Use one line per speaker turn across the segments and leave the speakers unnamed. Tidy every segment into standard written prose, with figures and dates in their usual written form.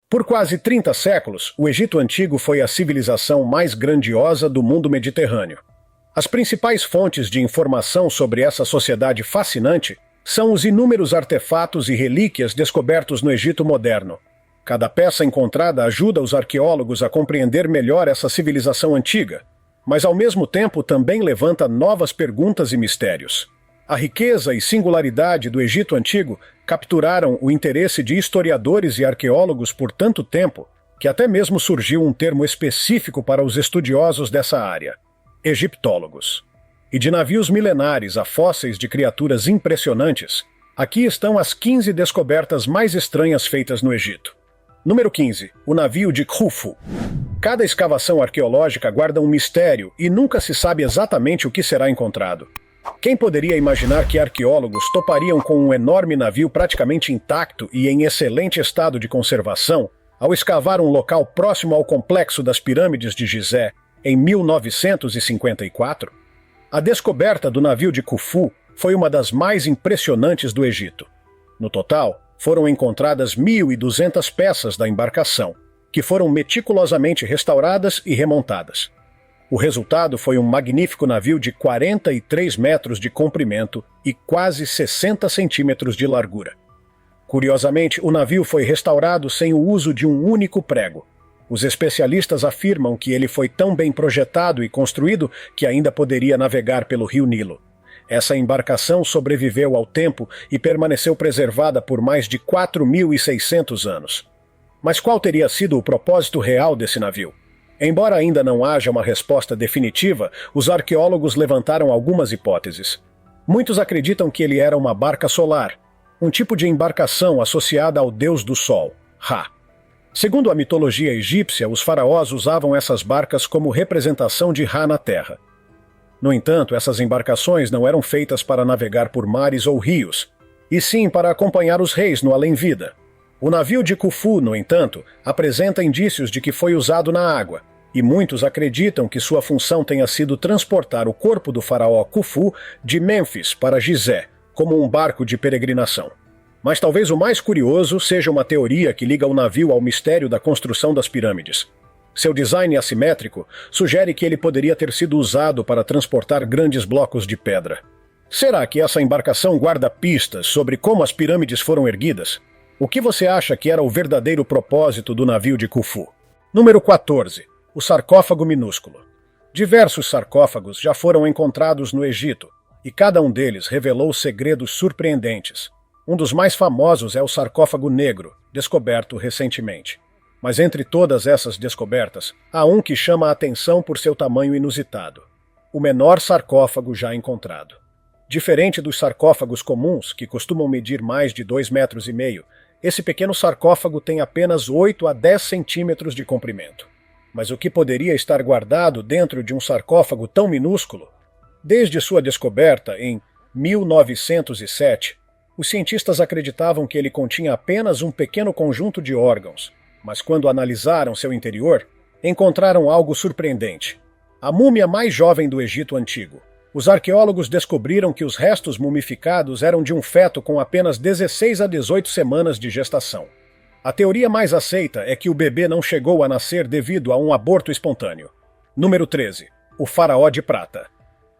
Por quase 30 séculos, o Egito Antigo foi a civilização mais grandiosa do mundo mediterrâneo. As principais fontes de informação sobre essa sociedade fascinante são os inúmeros artefatos e relíquias descobertos no Egito moderno. Cada peça encontrada ajuda os arqueólogos a compreender melhor essa civilização antiga, mas ao mesmo tempo também levanta novas perguntas e mistérios. A riqueza e singularidade do Egito Antigo capturaram o interesse de historiadores e arqueólogos por tanto tempo que até mesmo surgiu um termo específico para os estudiosos dessa área: egiptólogos. E de navios milenares a fósseis de criaturas impressionantes, aqui estão as 15 descobertas mais estranhas feitas no Egito. Número 15. O navio de Khufu. Cada escavação arqueológica guarda um mistério e nunca se sabe exatamente o que será encontrado. Quem poderia imaginar que arqueólogos topariam com um enorme navio praticamente intacto e em excelente estado de conservação ao escavar um local próximo ao complexo das pirâmides de Gizé em 1954? A descoberta do navio de Khufu foi uma das mais impressionantes do Egito. No total, foram encontradas 1.200 peças da embarcação, que foram meticulosamente restauradas e remontadas. O resultado foi um magnífico navio de 43 metros de comprimento e quase 60 centímetros de largura. Curiosamente, o navio foi restaurado sem o uso de um único prego. Os especialistas afirmam que ele foi tão bem projetado e construído que ainda poderia navegar pelo rio Nilo. Essa embarcação sobreviveu ao tempo e permaneceu preservada por mais de 4.600 anos. Mas qual teria sido o propósito real desse navio? Embora ainda não haja uma resposta definitiva, os arqueólogos levantaram algumas hipóteses. Muitos acreditam que ele era uma barca solar, um tipo de embarcação associada ao deus do sol, Ra. Segundo a mitologia egípcia, os faraós usavam essas barcas como representação de Ra na terra. No entanto, essas embarcações não eram feitas para navegar por mares ou rios, e sim para acompanhar os reis no além-vida. O navio de Khufu, no entanto, apresenta indícios de que foi usado na água, e muitos acreditam que sua função tenha sido transportar o corpo do faraó Khufu de Mênfis para Gizé, como um barco de peregrinação. Mas talvez o mais curioso seja uma teoria que liga o navio ao mistério da construção das pirâmides. Seu design assimétrico sugere que ele poderia ter sido usado para transportar grandes blocos de pedra. Será que essa embarcação guarda pistas sobre como as pirâmides foram erguidas? O que você acha que era o verdadeiro propósito do navio de Khufu? Número 14. O sarcófago minúsculo. Diversos sarcófagos já foram encontrados no Egito, e cada um deles revelou segredos surpreendentes. Um dos mais famosos é o sarcófago negro, descoberto recentemente. Mas entre todas essas descobertas, há um que chama a atenção por seu tamanho inusitado: o menor sarcófago já encontrado. Diferente dos sarcófagos comuns, que costumam medir mais de 2,5 metros, esse pequeno sarcófago tem apenas 8 a 10 centímetros de comprimento. Mas o que poderia estar guardado dentro de um sarcófago tão minúsculo? Desde sua descoberta em 1907, os cientistas acreditavam que ele continha apenas um pequeno conjunto de órgãos, mas quando analisaram seu interior, encontraram algo surpreendente: a múmia mais jovem do Egito Antigo. Os arqueólogos descobriram que os restos mumificados eram de um feto com apenas 16 a 18 semanas de gestação. A teoria mais aceita é que o bebê não chegou a nascer devido a um aborto espontâneo. Número 13. O faraó de prata.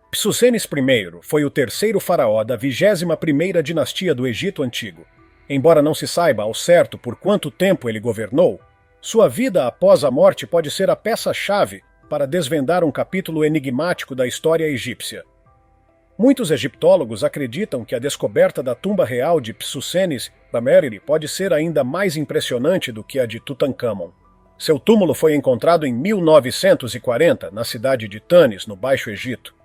Psusenes I foi o terceiro faraó da 21ª dinastia do Egito Antigo. Embora não se saiba ao certo por quanto tempo ele governou, sua vida após a morte pode ser a peça-chave para desvendar um capítulo enigmático da história egípcia. Muitos egiptólogos acreditam que a descoberta da tumba real de Psusenes I pode ser ainda mais impressionante do que a de Tutancâmon. Seu túmulo foi encontrado em 1940, na cidade de Tanis, no Baixo Egito.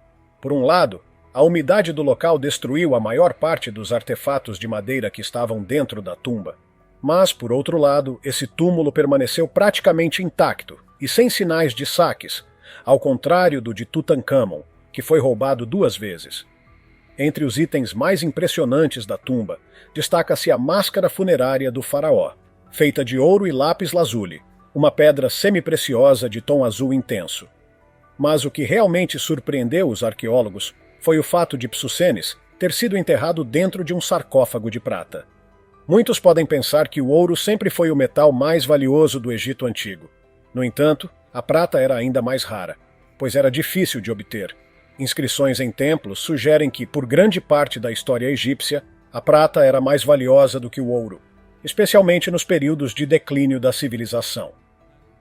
Por um lado, a umidade do local destruiu a maior parte dos artefatos de madeira que estavam dentro da tumba. Mas, por outro lado, esse túmulo permaneceu praticamente intacto e sem sinais de saques, ao contrário do de Tutancâmon, que foi roubado 2 vezes. Entre os itens mais impressionantes da tumba, destaca-se a máscara funerária do faraó, feita de ouro e lápis-lazuli, uma pedra semi-preciosa de tom azul intenso. Mas o que realmente surpreendeu os arqueólogos foi o fato de Psusenes ter sido enterrado dentro de um sarcófago de prata. Muitos podem pensar que o ouro sempre foi o metal mais valioso do Egito Antigo. No entanto, a prata era ainda mais rara, pois era difícil de obter. Inscrições em templos sugerem que, por grande parte da história egípcia, a prata era mais valiosa do que o ouro, especialmente nos períodos de declínio da civilização.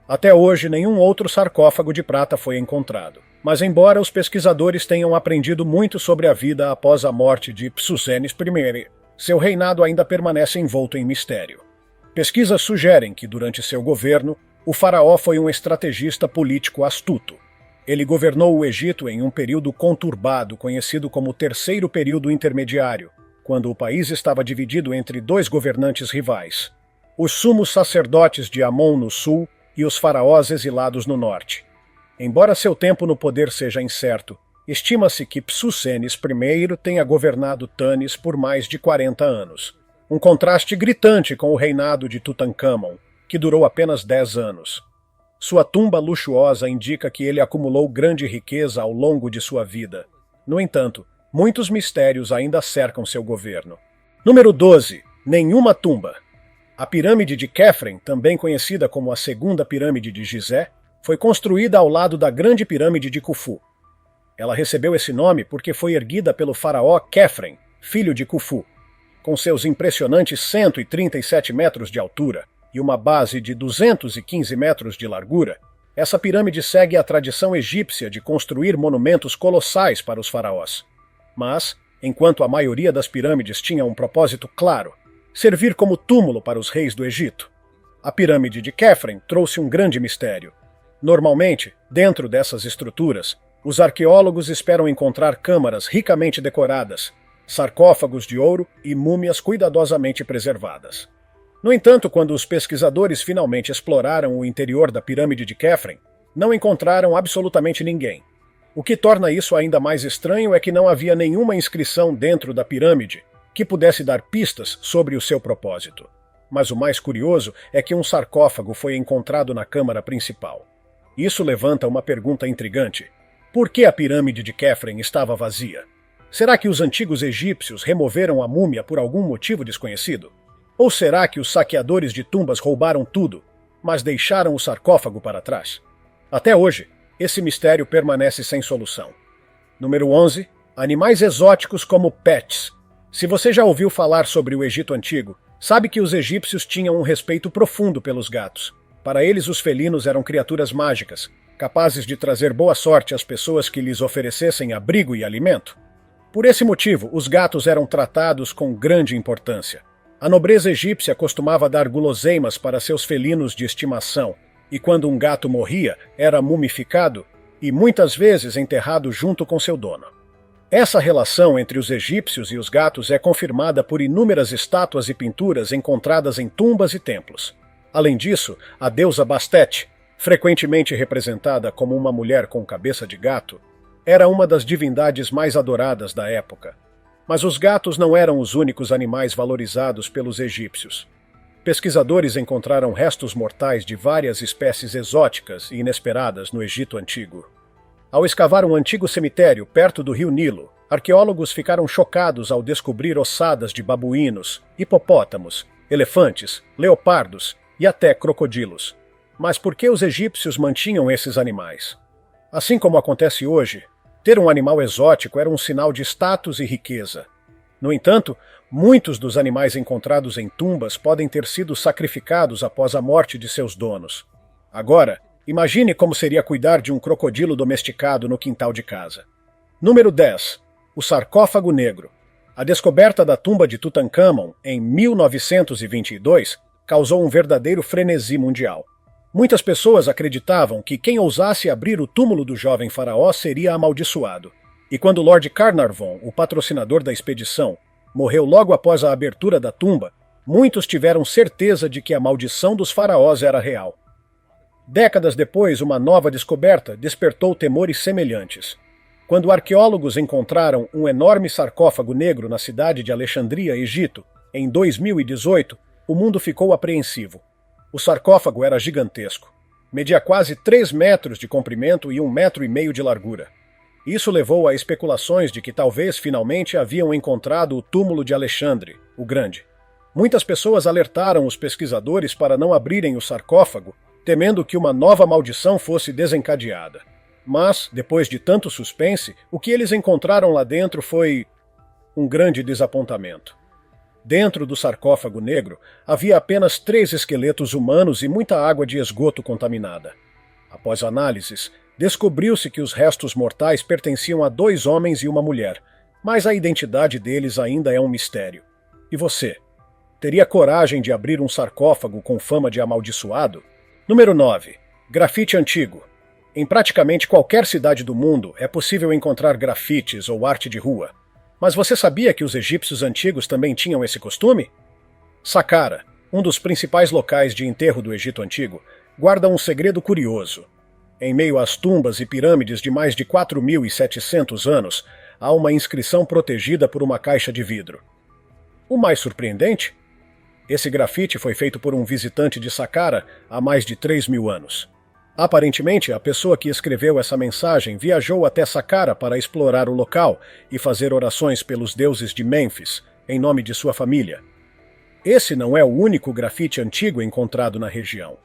Até hoje, nenhum outro sarcófago de prata foi encontrado. Mas embora os pesquisadores tenham aprendido muito sobre a vida após a morte de Psusenes I, seu reinado ainda permanece envolto em mistério. Pesquisas sugerem que, durante seu governo, o faraó foi um estrategista político astuto. Ele governou o Egito em um período conturbado, conhecido como Terceiro Período Intermediário, quando o país estava dividido entre dois governantes rivais: os sumos sacerdotes de Amon no sul e os faraós exilados no norte. Embora seu tempo no poder seja incerto, estima-se que Psusenes I tenha governado Tanis por mais de 40 anos, um contraste gritante com o reinado de Tutancâmon, que durou apenas 10 anos. Sua tumba luxuosa indica que ele acumulou grande riqueza ao longo de sua vida. No entanto, muitos mistérios ainda cercam seu governo. Número 12. Nenhuma tumba. A pirâmide de Khafre, também conhecida como a Segunda Pirâmide de Gizé, foi construída ao lado da Grande Pirâmide de Khufu. Ela recebeu esse nome porque foi erguida pelo faraó Khafre, filho de Khufu. Com seus impressionantes 137 metros de altura e uma base de 215 metros de largura, essa pirâmide segue a tradição egípcia de construir monumentos colossais para os faraós. Mas, enquanto a maioria das pirâmides tinha um propósito claro, servir como túmulo para os reis do Egito, a pirâmide de Khafre trouxe um grande mistério. Normalmente, dentro dessas estruturas, os arqueólogos esperam encontrar câmaras ricamente decoradas, sarcófagos de ouro e múmias cuidadosamente preservadas. No entanto, quando os pesquisadores finalmente exploraram o interior da pirâmide de Khafre, não encontraram absolutamente ninguém. O que torna isso ainda mais estranho é que não havia nenhuma inscrição dentro da pirâmide que pudesse dar pistas sobre o seu propósito. Mas o mais curioso é que um sarcófago foi encontrado na câmara principal. Isso levanta uma pergunta intrigante. Por que a pirâmide de Khafre estava vazia? Será que os antigos egípcios removeram a múmia por algum motivo desconhecido? Ou será que os saqueadores de tumbas roubaram tudo, mas deixaram o sarcófago para trás? Até hoje, esse mistério permanece sem solução. Número 11. Animais exóticos como pets. Se você já ouviu falar sobre o Egito Antigo, sabe que os egípcios tinham um respeito profundo pelos gatos. Para eles, os felinos eram criaturas mágicas, capazes de trazer boa sorte às pessoas que lhes oferecessem abrigo e alimento. Por esse motivo, os gatos eram tratados com grande importância. A nobreza egípcia costumava dar guloseimas para seus felinos de estimação, e quando um gato morria, era mumificado e muitas vezes enterrado junto com seu dono. Essa relação entre os egípcios e os gatos é confirmada por inúmeras estátuas e pinturas encontradas em tumbas e templos. Além disso, a deusa Bastet, frequentemente representada como uma mulher com cabeça de gato, era uma das divindades mais adoradas da época. Mas os gatos não eram os únicos animais valorizados pelos egípcios. Pesquisadores encontraram restos mortais de várias espécies exóticas e inesperadas no Egito Antigo. Ao escavar um antigo cemitério perto do rio Nilo, arqueólogos ficaram chocados ao descobrir ossadas de babuínos, hipopótamos, elefantes, leopardos e até crocodilos. Mas por que os egípcios mantinham esses animais? Assim como acontece hoje, ter um animal exótico era um sinal de status e riqueza. No entanto, muitos dos animais encontrados em tumbas podem ter sido sacrificados após a morte de seus donos. Agora, imagine como seria cuidar de um crocodilo domesticado no quintal de casa. Número 10. O sarcófago negro. A descoberta da tumba de Tutancâmon em 1922 causou um verdadeiro frenesi mundial. Muitas pessoas acreditavam que quem ousasse abrir o túmulo do jovem faraó seria amaldiçoado. E quando Lord Carnarvon, o patrocinador da expedição, morreu logo após a abertura da tumba, muitos tiveram certeza de que a maldição dos faraós era real. Décadas depois, uma nova descoberta despertou temores semelhantes. Quando arqueólogos encontraram um enorme sarcófago negro na cidade de Alexandria, Egito, em 2018, o mundo ficou apreensivo. O sarcófago era gigantesco. Media quase 3 metros de comprimento e 1,5 metros de largura. Isso levou a especulações de que talvez finalmente haviam encontrado o túmulo de Alexandre, o Grande. Muitas pessoas alertaram os pesquisadores para não abrirem o sarcófago, temendo que uma nova maldição fosse desencadeada. Mas, depois de tanto suspense, o que eles encontraram lá dentro foi um grande desapontamento. Dentro do sarcófago negro havia apenas 3 esqueletos humanos e muita água de esgoto contaminada. Após análises, descobriu-se que os restos mortais pertenciam a 2 homens e uma mulher, mas a identidade deles ainda é um mistério. E você? Teria coragem de abrir um sarcófago com fama de amaldiçoado? Número 9. Grafite antigo. Em praticamente qualquer cidade do mundo é possível encontrar grafites ou arte de rua. Mas você sabia que os egípcios antigos também tinham esse costume? Saqqara, um dos principais locais de enterro do Egito Antigo, guarda um segredo curioso. Em meio às tumbas e pirâmides de mais de 4.700 anos, há uma inscrição protegida por uma caixa de vidro. O mais surpreendente? Esse grafite foi feito por um visitante de Saqqara há mais de 3.000 anos. Aparentemente, a pessoa que escreveu essa mensagem viajou até Saqqara para explorar o local e fazer orações pelos deuses de Mênfis, em nome de sua família. Esse não é o único grafite antigo encontrado na região.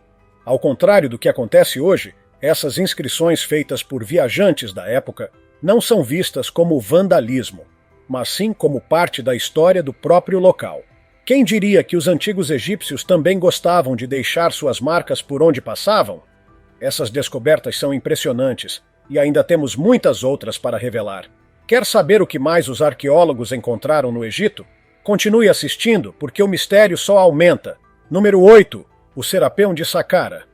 Ao contrário do que acontece hoje, essas inscrições feitas por viajantes da época não são vistas como vandalismo, mas sim como parte da história do próprio local. Quem diria que os antigos egípcios também gostavam de deixar suas marcas por onde passavam? Essas descobertas são impressionantes e ainda temos muitas outras para revelar. Quer saber o que mais os arqueólogos encontraram no Egito? Continue assistindo, porque o mistério só aumenta. Número 8. O Serapéum de Saqqara.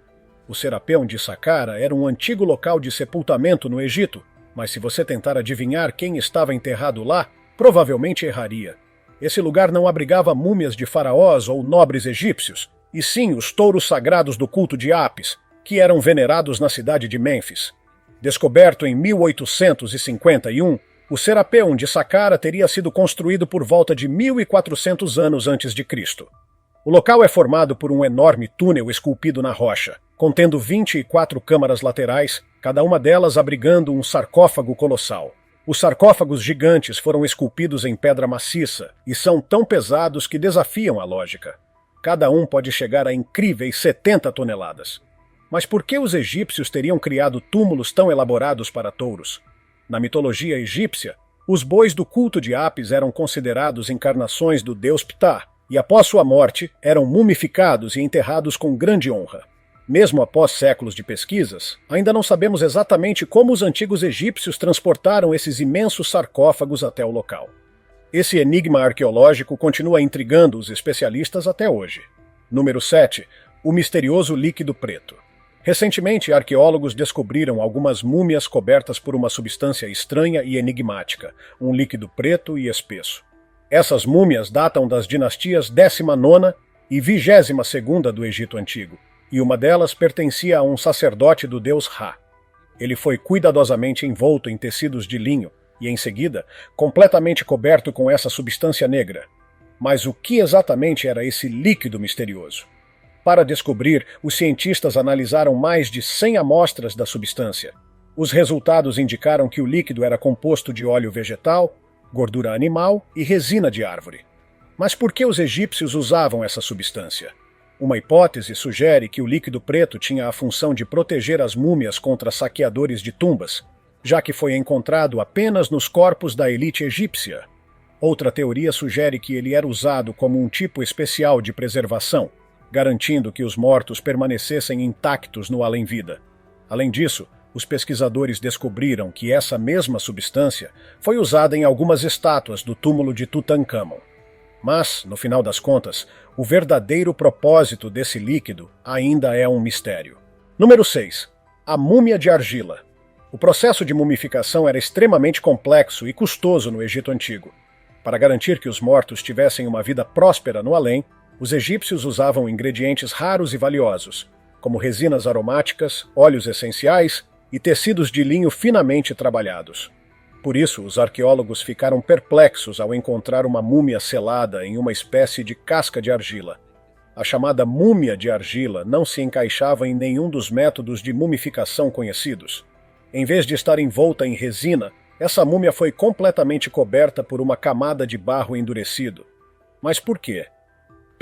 O Serapéum de Saqqara era um antigo local de sepultamento no Egito, mas se você tentar adivinhar quem estava enterrado lá, provavelmente erraria. Esse lugar não abrigava múmias de faraós ou nobres egípcios, e sim os touros sagrados do culto de Apis, que eram venerados na cidade de Mênfis. Descoberto em 1851, o Serapéum de Saqqara teria sido construído por volta de 1.400 anos antes de Cristo. O local é formado por um enorme túnel esculpido na rocha, contendo 24 câmaras laterais, cada uma delas abrigando um sarcófago colossal. Os sarcófagos gigantes foram esculpidos em pedra maciça e são tão pesados que desafiam a lógica. Cada um pode chegar a incríveis 70 toneladas. Mas por que os egípcios teriam criado túmulos tão elaborados para touros? Na mitologia egípcia, os bois do culto de Apis eram considerados encarnações do deus Ptah, e após sua morte eram mumificados e enterrados com grande honra. Mesmo após séculos de pesquisas, ainda não sabemos exatamente como os antigos egípcios transportaram esses imensos sarcófagos até o local. Esse enigma arqueológico continua intrigando os especialistas até hoje. Número 7. O misterioso líquido preto. Recentemente, arqueólogos descobriram algumas múmias cobertas por uma substância estranha e enigmática, um líquido preto e espesso. Essas múmias datam das dinastias 19ª e 22ª do Egito Antigo, e uma delas pertencia a um sacerdote do deus Ra. Ele foi cuidadosamente envolto em tecidos de linho e, em seguida, completamente coberto com essa substância negra. Mas o que exatamente era esse líquido misterioso? Para descobrir, os cientistas analisaram mais de 100 amostras da substância. Os resultados indicaram que o líquido era composto de óleo vegetal, gordura animal e resina de árvore. Mas por que os egípcios usavam essa substância? Uma hipótese sugere que o líquido preto tinha a função de proteger as múmias contra saqueadores de tumbas, já que foi encontrado apenas nos corpos da elite egípcia. Outra teoria sugere que ele era usado como um tipo especial de preservação, garantindo que os mortos permanecessem intactos no além-vida. Além disso, os pesquisadores descobriram que essa mesma substância foi usada em algumas estátuas do túmulo de Tutancâmon. Mas, no final das contas, o verdadeiro propósito desse líquido ainda é um mistério. Número 6. A múmia de argila. O processo de mumificação era extremamente complexo e custoso no Egito Antigo. Para garantir que os mortos tivessem uma vida próspera no além, os egípcios usavam ingredientes raros e valiosos, como resinas aromáticas, óleos essenciais e tecidos de linho finamente trabalhados. Por isso, os arqueólogos ficaram perplexos ao encontrar uma múmia selada em uma espécie de casca de argila. A chamada múmia de argila não se encaixava em nenhum dos métodos de mumificação conhecidos. Em vez de estar envolta em resina, essa múmia foi completamente coberta por uma camada de barro endurecido. Mas por quê?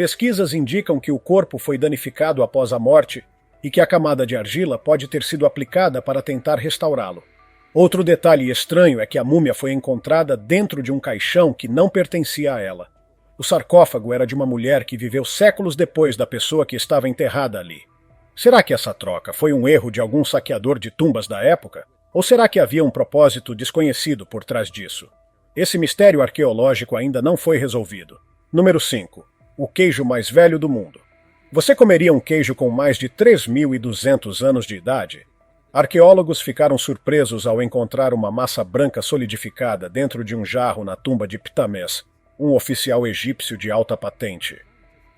Pesquisas indicam que o corpo foi danificado após a morte e que a camada de argila pode ter sido aplicada para tentar restaurá-lo. Outro detalhe estranho é que a múmia foi encontrada dentro de um caixão que não pertencia a ela. O sarcófago era de uma mulher que viveu séculos depois da pessoa que estava enterrada ali. Será que essa troca foi um erro de algum saqueador de tumbas da época? Ou será que havia um propósito desconhecido por trás disso? Esse mistério arqueológico ainda não foi resolvido. Número 5. O queijo mais velho do mundo. Você comeria um queijo com mais de 3.200 anos de idade? Arqueólogos ficaram surpresos ao encontrar uma massa branca solidificada dentro de um jarro na tumba de Ptahmés, um oficial egípcio de alta patente.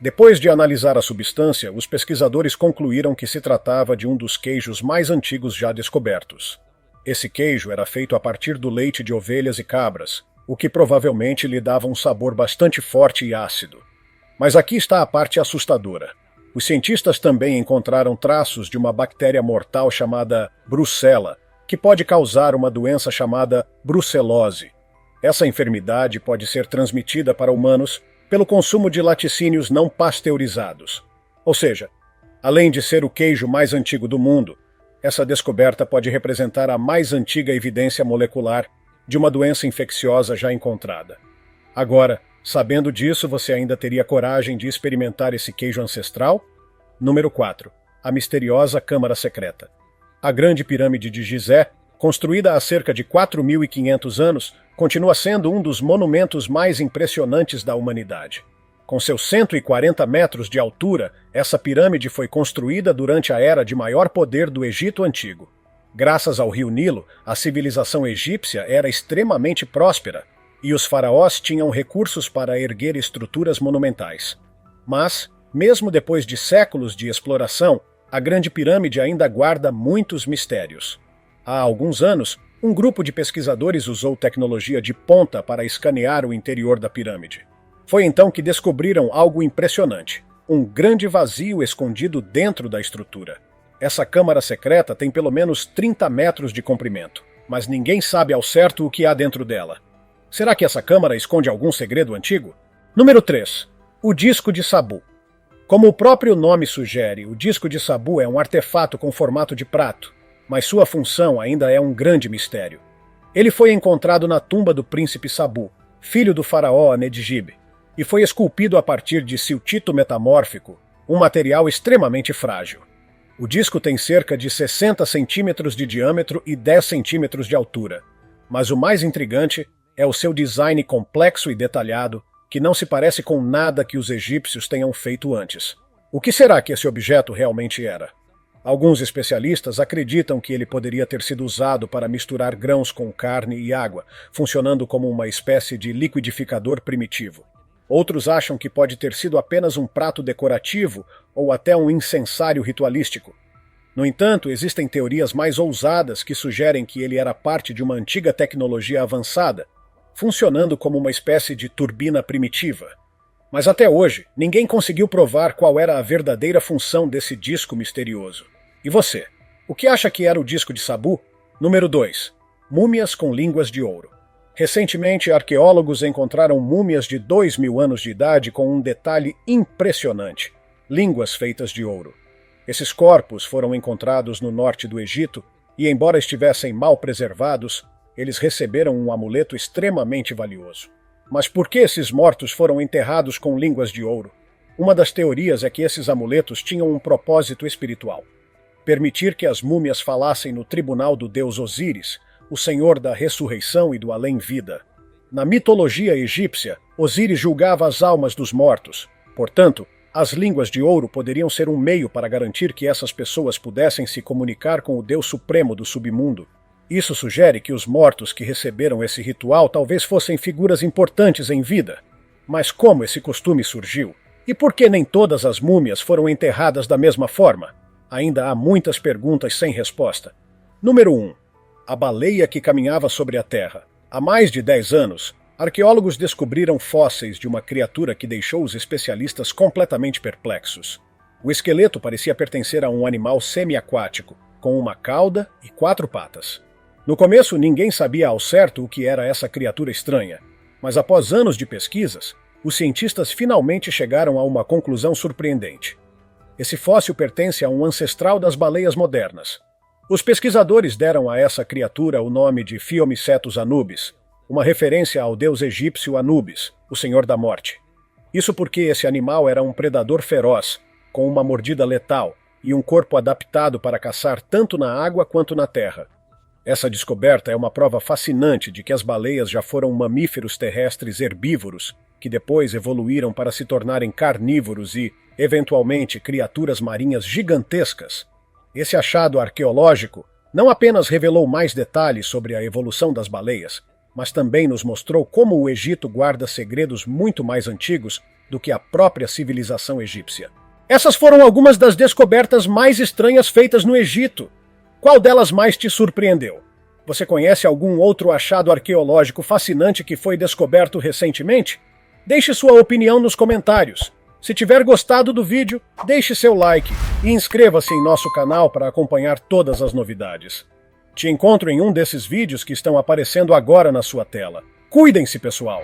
Depois de analisar a substância, os pesquisadores concluíram que se tratava de um dos queijos mais antigos já descobertos. Esse queijo era feito a partir do leite de ovelhas e cabras, o que provavelmente lhe dava um sabor bastante forte e ácido. Mas aqui está a parte assustadora. Os cientistas também encontraram traços de uma bactéria mortal chamada Brucella, que pode causar uma doença chamada brucelose. Essa enfermidade pode ser transmitida para humanos pelo consumo de laticínios não pasteurizados. Ou seja, além de ser o queijo mais antigo do mundo, essa descoberta pode representar a mais antiga evidência molecular de uma doença infecciosa já encontrada. Agora, sabendo disso, você ainda teria coragem de experimentar esse queijo ancestral? Número 4. A misteriosa Câmara Secreta. A Grande Pirâmide de Gizé, construída há cerca de 4.500 anos, continua sendo um dos monumentos mais impressionantes da humanidade. Com seus 140 metros de altura, essa pirâmide foi construída durante a era de maior poder do Egito Antigo. Graças ao rio Nilo, a civilização egípcia era extremamente próspera, e os faraós tinham recursos para erguer estruturas monumentais. Mas, mesmo depois de séculos de exploração, a Grande Pirâmide ainda guarda muitos mistérios. Há alguns anos, um grupo de pesquisadores usou tecnologia de ponta para escanear o interior da pirâmide. Foi então que descobriram algo impressionante: um grande vazio escondido dentro da estrutura. Essa câmara secreta tem pelo menos 30 metros de comprimento, mas ninguém sabe ao certo o que há dentro dela. Será que essa câmara esconde algum segredo antigo? Número 3. O Disco de Sabu. Como o próprio nome sugere, o Disco de Sabu é um artefato com formato de prato, mas sua função ainda é um grande mistério. Ele foi encontrado na tumba do príncipe Sabu, filho do faraó Anedjib, e foi esculpido a partir de siltito metamórfico, um material extremamente frágil. O disco tem cerca de 60 centímetros de diâmetro e 10 centímetros de altura, mas o mais intrigante é o seu design complexo e detalhado, que não se parece com nada que os egípcios tenham feito antes. O que será que esse objeto realmente era? Alguns especialistas acreditam que ele poderia ter sido usado para misturar grãos com carne e água, funcionando como uma espécie de liquidificador primitivo. Outros acham que pode ter sido apenas um prato decorativo ou até um incensário ritualístico. No entanto, existem teorias mais ousadas que sugerem que ele era parte de uma antiga tecnologia avançada, funcionando como uma espécie de turbina primitiva. Mas até hoje, ninguém conseguiu provar qual era a verdadeira função desse disco misterioso. E você? O que acha que era o disco de Sabu? Número 2. Múmias com línguas de ouro. Recentemente, arqueólogos encontraram múmias de 2.000 anos de idade com um detalhe impressionante: línguas feitas de ouro. Esses corpos foram encontrados no norte do Egito e, embora estivessem mal preservados, eles receberam um amuleto extremamente valioso. Mas por que esses mortos foram enterrados com línguas de ouro? Uma das teorias é que esses amuletos tinham um propósito espiritual: permitir que as múmias falassem no tribunal do deus Osíris, o senhor da ressurreição e do além-vida. Na mitologia egípcia, Osíris julgava as almas dos mortos. Portanto, as línguas de ouro poderiam ser um meio para garantir que essas pessoas pudessem se comunicar com o Deus Supremo do submundo. Isso sugere que os mortos que receberam esse ritual talvez fossem figuras importantes em vida. Mas como esse costume surgiu? E por que nem todas as múmias foram enterradas da mesma forma? Ainda há muitas perguntas sem resposta. Número 1. A baleia que caminhava sobre a Terra. Há mais de 10 anos, arqueólogos descobriram fósseis de uma criatura que deixou os especialistas completamente perplexos. O esqueleto parecia pertencer a um animal semiaquático, com uma cauda e 4 patas. No começo, ninguém sabia ao certo o que era essa criatura estranha, mas após anos de pesquisas, os cientistas finalmente chegaram a uma conclusão surpreendente. Esse fóssil pertence a um ancestral das baleias modernas. Os pesquisadores deram a essa criatura o nome de Phiomicetus anubis, uma referência ao deus egípcio Anubis, o Senhor da Morte. Isso porque esse animal era um predador feroz, com uma mordida letal e um corpo adaptado para caçar tanto na água quanto na terra. Essa descoberta é uma prova fascinante de que as baleias já foram mamíferos terrestres herbívoros, que depois evoluíram para se tornarem carnívoros e, eventualmente, criaturas marinhas gigantescas. Esse achado arqueológico não apenas revelou mais detalhes sobre a evolução das baleias, mas também nos mostrou como o Egito guarda segredos muito mais antigos do que a própria civilização egípcia. Essas foram algumas das descobertas mais estranhas feitas no Egito. Qual delas mais te surpreendeu? Você conhece algum outro achado arqueológico fascinante que foi descoberto recentemente? Deixe sua opinião nos comentários. Se tiver gostado do vídeo, deixe seu like e inscreva-se em nosso canal para acompanhar todas as novidades. Te encontro em um desses vídeos que estão aparecendo agora na sua tela. Cuidem-se, pessoal!